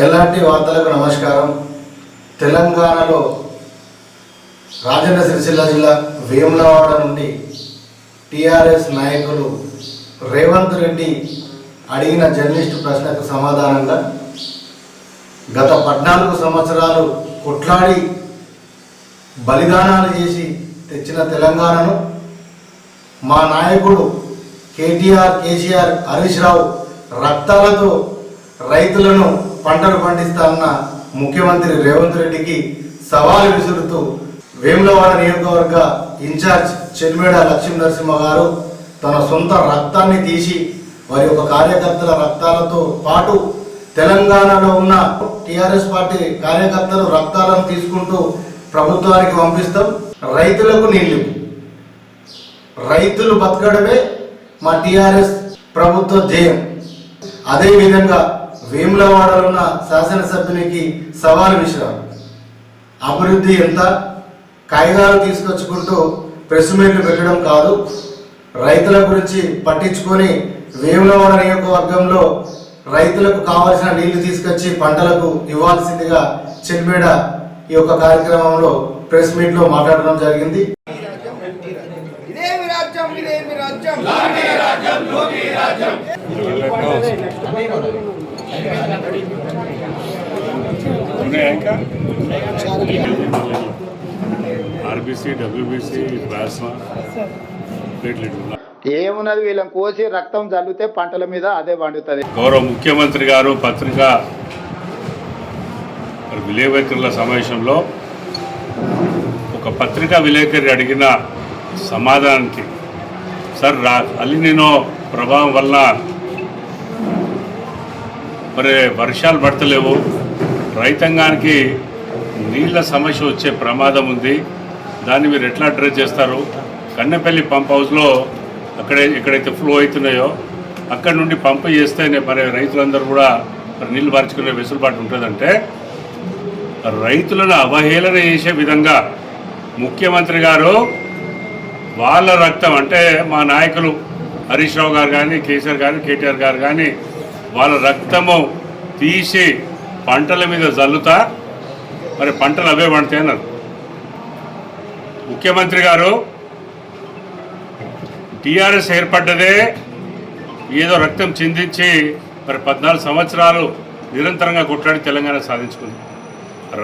ఎలాంటి వార్తలకు నమస్కారం. తెలంగాణలో రాజన్న సిరిసిల్ల జిల్లా వేములవాడ నుండి టీఆర్ఎస్ నాయకులు రేవంత్ రెడ్డి అడిగిన జర్నలిస్టు ప్రశ్నకు సమాధానంగా గత 14 సంవత్సరాలు కొట్లాడి బలిదానాలు చేసి తెచ్చిన తెలంగాణను మా నాయకుడు కేటీఆర్, కేసీఆర్, హరీష్ రావు రక్తాలతో రైతులను పంటలు పండిస్తాన్న ముఖ్యమంత్రి రేవంత్ రెడ్డికి సవాలు విసురుతూ వేములవాడ నియోజకవర్గ ఇన్ఛార్జ్ చెల్మేడ లక్ష్మీ నరసింహ గారు తన సొంత రక్తాన్ని తీసి వారి యొక్క కార్యకర్తల రక్తాలతో పాటు తెలంగాణలో ఉన్న టీఆర్ఎస్ పార్టీ కార్యకర్తలు రక్తాలను తీసుకుంటూ ప్రభుత్వానికి పంపిస్తాం. రైతులకు నీళ్లు, రైతులు బతకడమే మా టీఆర్ఎస్ ప్రభుత్వ ధ్యేయం. అదేవిధంగా వేములవాడలో ఉన్న శాసనసభ్యునికి సవాల్ విసిరారు. అభివృద్ధి ఎంత కాగితాలు తీసుకొచ్చుకుంటూ ప్రెస్ మీట్లు పెట్టడం కాదు, రైతుల గురించి పట్టించుకొని వేములవాడ నియోజకవర్గంలో రైతులకు కావలసిన నీళ్లు తీసుకొచ్చి పంటలకు ఇవ్వాల్సిందిగా చెల్మేడ ఈ యొక్క కార్యక్రమంలో ప్రెస్ మీట్లో మాట్లాడడం జరిగింది. ఏమున్నది, వీళ్ళని కోసి రక్తం చల్లితే పంటల మీద అదే పండుతుంది. గౌరవ ముఖ్యమంత్రి గారు పత్రికా విలేకరుల సమావేశంలో ఒక పత్రికా విలేకరి అడిగిన సమాధానానికి, సార్ అల్లినో ప్రభావం వల్ల మరి వర్షాలు పడతలేవు, రైతాంగానికి నీళ్ళ సమస్య వచ్చే ప్రమాదం ఉంది, దాన్ని మీరు ఎట్లా అడ్రస్ చేస్తారు? కన్నెపల్లి పంప్ హౌస్లో ఎక్కడైతే ఫ్లో అవుతున్నాయో అక్కడి నుండి పంపు చేస్తేనే మరి రైతులందరూ కూడా మరి నీళ్ళు మార్చుకునే వెసులుబాటు ఉంటుందంటే, రైతులను అవహేళన చేసే విధంగా ముఖ్యమంత్రి గారు వాళ్ళ రక్తం అంటే మా నాయకులు హరీష్ రావు గారు కానీ, కేసీఆర్ గారు, కేటీఆర్ గారు కానీ వాళ్ళ రక్తము తీసి పంటల మీద జల్లుతా మరి పంటలు అవే పండుతాయి అన్నారు. ముఖ్యమంత్రి గారు టీఆర్ఎస్ ఏర్పడ్డదే ఏదో రక్తం చిందించి మరి 14 సంవత్సరాలు నిరంతరంగా కొట్లాడి తెలంగాణ సాధించుకుంది.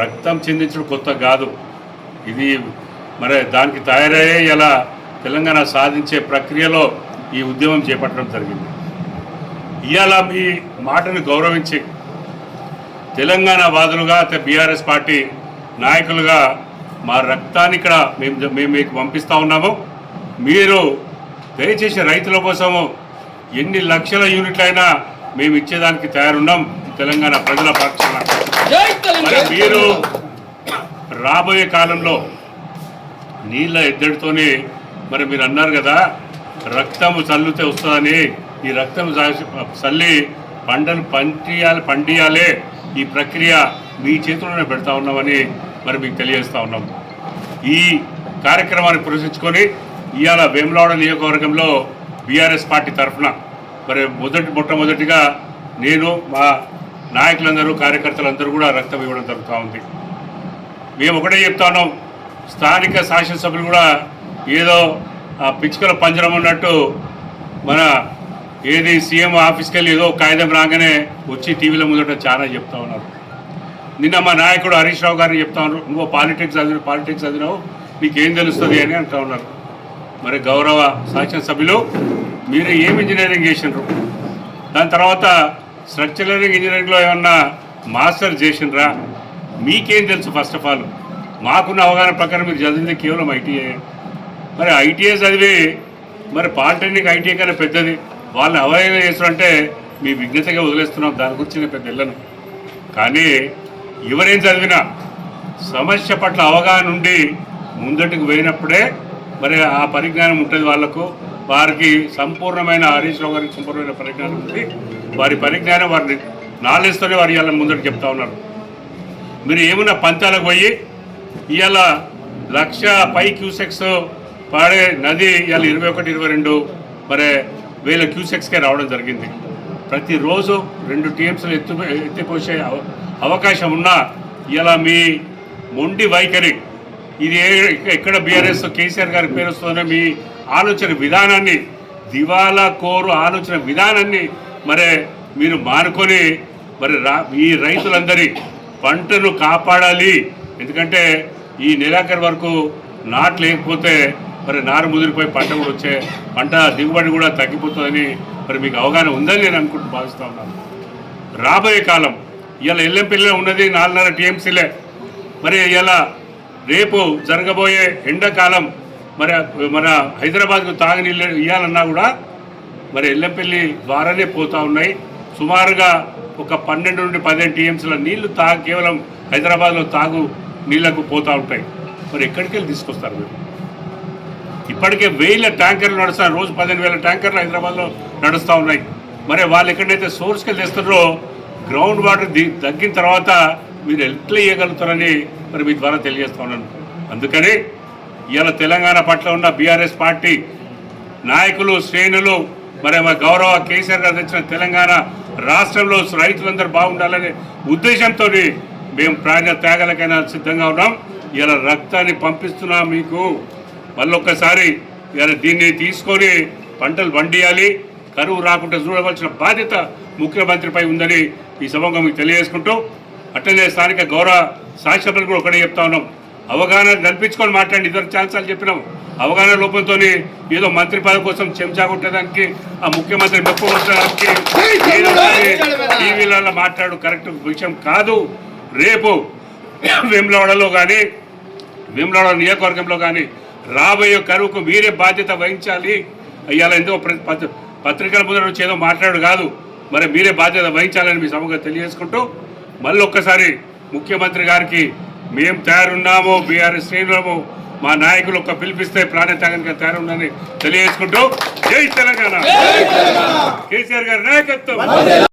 రక్తం చిందించడం కొత్త కాదు, ఇది మరి దానికి తయారయ్యే ఇలా తెలంగాణ సాధించే ప్రక్రియలో ఈ ఉద్యమం చేపట్టడం జరిగింది. ఇవాళ మీ మాటను గౌరవించి తెలంగాణ వాదులుగా బీఆర్ఎస్ పార్టీ నాయకులుగా మా రక్తాన్ని ఇక్కడ మేము మీకు పంపిస్తూ ఉన్నాము. మీరు దయచేసి రైతుల కోసము ఎన్ని లక్షల యూనిట్లైనా మేము ఇచ్చేదానికి తయారున్నాం తెలంగాణ ప్రజల పక్షాన. మరి మీరు రాబోయే కాలంలో నీళ్ళ ఎద్దడితోనే మరి మీరు అన్నారు కదా రక్తము చల్లితే వస్తుందని, ఈ రక్తం చల్లి పంటను పండియాలే ఈ ప్రక్రియ మీ చేతుల్లోనే పెడతా ఉన్నామని మరి మీకు తెలియజేస్తూ ఉన్నాం. ఈ కార్యక్రమాన్ని పురస్కరించుకొని ఇవాళ వేములవాడ నియోజకవర్గంలో బీఆర్ఎస్ పార్టీ తరఫున మరి మొట్టమొదటిగా నేను మా నాయకులందరూ కార్యకర్తలందరూ కూడా రక్తం ఇవ్వడం జరుగుతూ ఉంది. మేము ఒకటే చెప్తా ఉన్నాం, స్థానిక శాసనసభ్యులు కూడా ఏదో పిచ్చుకల పంజరం ఉన్నట్టు మన ఏది సీఎం ఆఫీస్కి వెళ్ళి ఏదో కాగితం రాగానే వచ్చి టీవీల ముందట చాలా చెప్తా ఉన్నారు. నిన్న మా నాయకుడు హరీష్ రావు గారిని చెప్తా ఉన్నారు, నువ్వు పాలిటిక్స్ చదివినావు నీకేం తెలుస్తుంది అని అంటూ ఉన్నారు. మరి గౌరవ శాసనసభ్యులు మీరు ఏం ఇంజనీరింగ్ చేసినారు, దాని తర్వాత స్ట్రక్చరల్ ఇంజనీరింగ్లో ఏమన్నా మాస్టర్ చేసినరా, మీకేం తెలుసు? ఫస్ట్ ఆఫ్ ఆల్ మాకున్న అవగాహన ప్రకారం మీరు చదివింది కేవలం ఐటీఐ. మరి ఐటీఐ చదివి మరి పాలిటెక్నిక్ ఐటీఐ కన్నా పెద్దది, వాళ్ళని అవగాహన చేస్తారంటే మీ విజ్ఞతగా వదిలేస్తున్నాం, దాని గురించి నేను పెద్ద వెళ్ళను. కానీ ఎవరేం చదివినా సమస్య పట్ల అవగాహన ఉండి ముందటికి పోయినప్పుడే మరి ఆ పరిజ్ఞానం ఉంటుంది వాళ్ళకు. వారికి సంపూర్ణమైన హరీష్ రావు గారికి సంపూర్ణమైన పరిజ్ఞానం ఉంది. వారి పరిజ్ఞానం వారిని నాలెడ్జ్తోనే వారి ఇవాళ ముందరికి చెప్తా ఉన్నారు. మీరు ఏమన్నా పంచాలకు పోయి ఇవాళ 1,00,000 క్యూసెక్స్ పాడే నది ఇవాళ 21-22 మరి 1000 క్యూసెక్స్కే రావడం జరిగింది. ప్రతిరోజు 2 టీఎంసీలు ఎత్తిపోసే అవకాశం ఉన్నా ఇలా మీ మొండి వైఖరి ఇది ఎక్కడ బీఆర్ఎస్ కేసీఆర్ గారి పేరు వస్తుందో మీ ఆలోచన విధానాన్ని దివాలా కోరు ఆలోచన విధానాన్ని మరి మీరు మానుకొని మరి ఈ రైతులందరి పంటను కాపాడాలి. ఎందుకంటే ఈ నెలాఖరు వరకు నాటు లేకపోతే మరి నారు ముదిరిపోయి పంట కూడా వచ్చే పంట దిగుబడి కూడా తగ్గిపోతుందని మరి మీకు అవగాహన ఉందని నేను అనుకుంటూ భావిస్తూ ఉన్నాను. రాబోయే కాలం ఇలా ఎల్లంపల్లిలో ఉన్నది 4.5 టీఎంసీలే. మరి ఇలా రేపు జరగబోయే ఎండాకాలం మరి మన హైదరాబాద్కు తాగునీళ్ళు ఇవ్వాలన్నా కూడా మరి ఎల్లంపల్లి ద్వారానే పోతూ ఉన్నాయి. సుమారుగా ఒక 12 నుండి 15 టీఎంసీల నీళ్లు కేవలం హైదరాబాద్లో తాగు నీళ్లకు పోతూ ఉంటాయి. మరి ఎక్కడికి వెళ్ళి తీసుకొస్తారు మీరు? ఇప్పటికే 1000 ట్యాంకర్లు నడుస్తున్నాయి. రోజు 15,000 ట్యాంకర్లు హైదరాబాద్లో నడుస్తూ ఉన్నాయి. మరి వాళ్ళు ఎక్కడైతే సోర్స్కి వెళ్ళి తెస్తున్నారో గ్రౌండ్ వాటర్ తగ్గిన తర్వాత మీరు ఎట్లా ఇవ్వగలుగుతారని మరి మీ ద్వారా తెలియజేస్తా ఉన్నాను. అందుకని ఇవాళ తెలంగాణ పట్ల ఉన్న బీఆర్ఎస్ పార్టీ నాయకులు శ్రేణులు మరి మా గౌరవ కేసీఆర్ గారు తెచ్చిన తెలంగాణ రాష్ట్రంలో రైతులందరూ బాగుండాలనే ఉద్దేశంతో మేము ప్రాణ త్యాగాలకైనా సిద్ధంగా ఉన్నాం. ఇలా రక్తాన్ని పంపిస్తున్నాం మీకు. మళ్ళొక్కసారి ఇలా దీన్ని తీసుకొని పంటలు పండియాలి, కరువు రాకుండా చూడవలసిన బాధ్యత ముఖ్యమంత్రిపై ఉందని ఈ సభగా మీకు తెలియజేసుకుంటూ, అట్లనే స్థానిక గౌరవ శాసనసభ్యులు కూడా ఒకటే చెప్తా ఉన్నాం. అవగాహన కల్పించుకొని మాట్లాడి ఇద్దరు ఛాన్సాలు చెప్పినాం. అవగాహన లోపంతో ఏదో మంత్రి పదవి కోసం చెంచా కొట్టడానికి ఆ ముఖ్యమంత్రి మెప్పు కొట్టడానికి టీవీలలో మాట్లాడు కరెక్ట్ విషయం కాదు. రేపు వేములవాడలో కానీ వేములవాడ నియోజకవర్గంలో కానీ రాబోయే కరువుకు మీరే బాధ్యత వహించాలి. ఇవాళ ఎందుకో పత్రికల ముందు వచ్చి ఏదో మాట్లాడు కాదు, మరి మీరే బాధ్యత వహించాలని మీ సభగా తెలియజేసుకుంటూ, మళ్ళీ ఒక్కసారి ముఖ్యమంత్రి గారికి మేము తయారున్నాము, బీఆర్ఎస్ శ్రేణులము, మా నాయకులు ఒక్క పిలిపిస్తే ప్రాణత్యాగానికి తయారున్నారని తెలియజేసుకుంటూ, జై తెలంగాణ, కేసీఆర్ గారి నాయకత్వం.